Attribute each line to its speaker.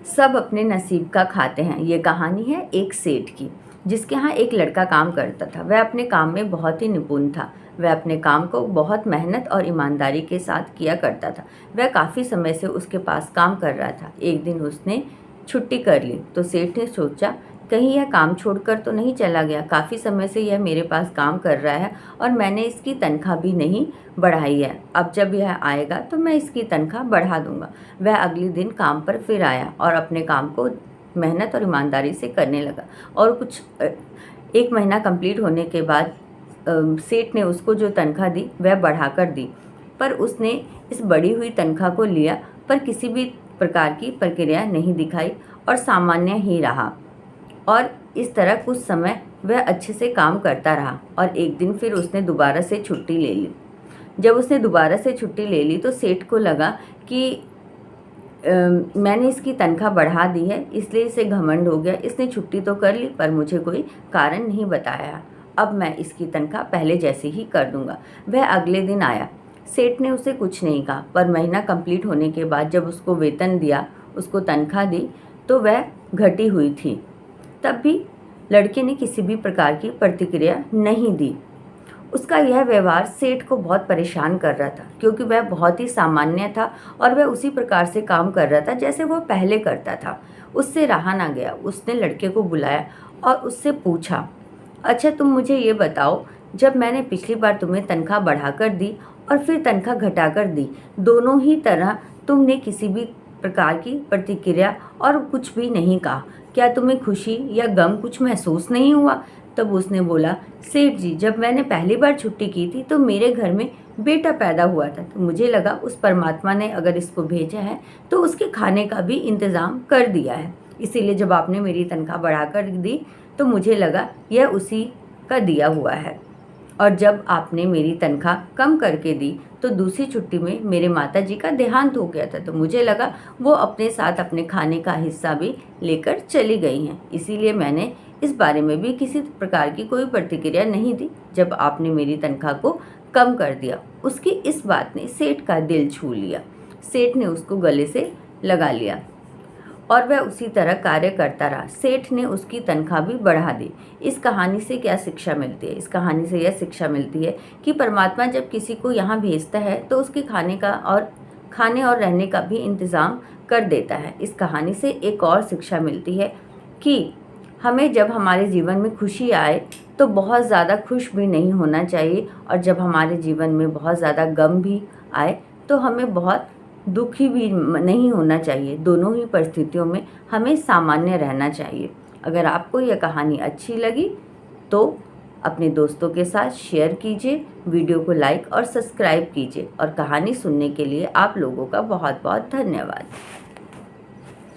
Speaker 1: सब अपने नसीब का खाते हैं। ये कहानी है एक सेठ की, जिसके यहाँ एक लड़का काम करता था। वह अपने काम में बहुत ही निपुण था। वह अपने काम को बहुत मेहनत और ईमानदारी के साथ किया करता था। वह काफ़ी समय से उसके पास काम कर रहा था। एक दिन उसने छुट्टी कर ली तो सेठ ने सोचा, कहीं यह काम छोड़कर तो नहीं चला गया। काफ़ी समय से यह मेरे पास काम कर रहा है और मैंने इसकी तनख्वाह भी नहीं बढ़ाई है। अब जब यह आएगा तो मैं इसकी तनख्वाह बढ़ा दूंगा। वह अगले दिन काम पर फिर आया और अपने काम को मेहनत और ईमानदारी से करने लगा। और कुछ 1 महीना कंप्लीट होने के बाद सेठ ने उसको जो तनख्वाह दी वह बढ़ाकर दी, पर उसने इस बढ़ी हुई तनख्वाह को लिया पर किसी भी प्रकार की प्रक्रिया नहीं दिखाई और सामान्य ही रहा। और इस तरह कुछ समय वह अच्छे से काम करता रहा और एक दिन फिर उसने दोबारा से छुट्टी ले ली। जब उसने दोबारा से छुट्टी ले ली तो सेठ को लगा कि मैंने इसकी तनख्वाह बढ़ा दी है, इसलिए इसे घमंड हो गया। इसने छुट्टी तो कर ली पर मुझे कोई कारण नहीं बताया। अब मैं इसकी तनख्वाह पहले जैसी ही कर दूंगा। वह अगले दिन आया। सेठ ने उसे कुछ नहीं कहा, पर महीना कंप्लीट होने के बाद जब उसको वेतन दिया, उसको तनख्वाह दी, तो वह घटी हुई थी। तब भी लड़के ने किसी भी प्रकार की प्रतिक्रिया नहीं दी। उसका यह व्यवहार सेठ को बहुत परेशान कर रहा था, क्योंकि वह बहुत ही सामान्य था और वह उसी प्रकार से काम कर रहा था जैसे वो पहले करता था। उससे रहा ना गया। उसने लड़के को बुलाया और उससे पूछा, अच्छा तुम मुझे ये बताओ, जब मैंने पिछली बार तुम्हें तनख्वाह बढ़ाकर दी और फिर तनख्वाह घटाकर दी, दोनों ही तरह तुमने किसी भी प्रकार की प्रतिक्रिया और कुछ भी नहीं कहा। क्या तुम्हें खुशी या गम कुछ महसूस नहीं हुआ? तब उसने बोला, सेठ जी, जब मैंने पहली बार छुट्टी की थी तो मेरे घर में बेटा पैदा हुआ था, तो मुझे लगा उस परमात्मा ने अगर इसको भेजा है तो उसके खाने का भी इंतज़ाम कर दिया है। इसीलिए जब आपने मेरी तनख्वाह बढ़ाकर दी तो मुझे लगा यह उसी का दिया हुआ है। और जब आपने मेरी तनख्वाह कम करके दी तो दूसरी छुट्टी में मेरे माताजी का देहांत हो गया था, तो मुझे लगा वो अपने साथ अपने खाने का हिस्सा भी लेकर चली गई हैं। इसीलिए मैंने इस बारे में भी किसी प्रकार की कोई प्रतिक्रिया नहीं दी जब आपने मेरी तनख्वाह को कम कर दिया। उसकी इस बात ने सेठ का दिल छू लिया। सेठ ने उसको गले से लगा लिया और वह उसी तरह कार्य करता रहा। सेठ ने उसकी तनख्वाह भी बढ़ा दी। इस कहानी से क्या शिक्षा मिलती है? इस कहानी से यह शिक्षा मिलती है कि परमात्मा जब किसी को यहाँ भेजता है तो उसके खाने और रहने का भी इंतज़ाम कर देता है। इस कहानी से एक और शिक्षा मिलती है कि हमें जब हमारे जीवन में खुशी आए तो बहुत ज़्यादा खुश भी नहीं होना चाहिए, और जब हमारे जीवन में बहुत ज़्यादा गम भी आए तो हमें बहुत दुखी भी नहीं होना चाहिए। दोनों ही परिस्थितियों में हमें सामान्य रहना चाहिए। अगर आपको यह कहानी अच्छी लगी तो अपने दोस्तों के साथ शेयर कीजिए, वीडियो को लाइक और सब्सक्राइब कीजिए। और कहानी सुनने के लिए आप लोगों का बहुत बहुत धन्यवाद।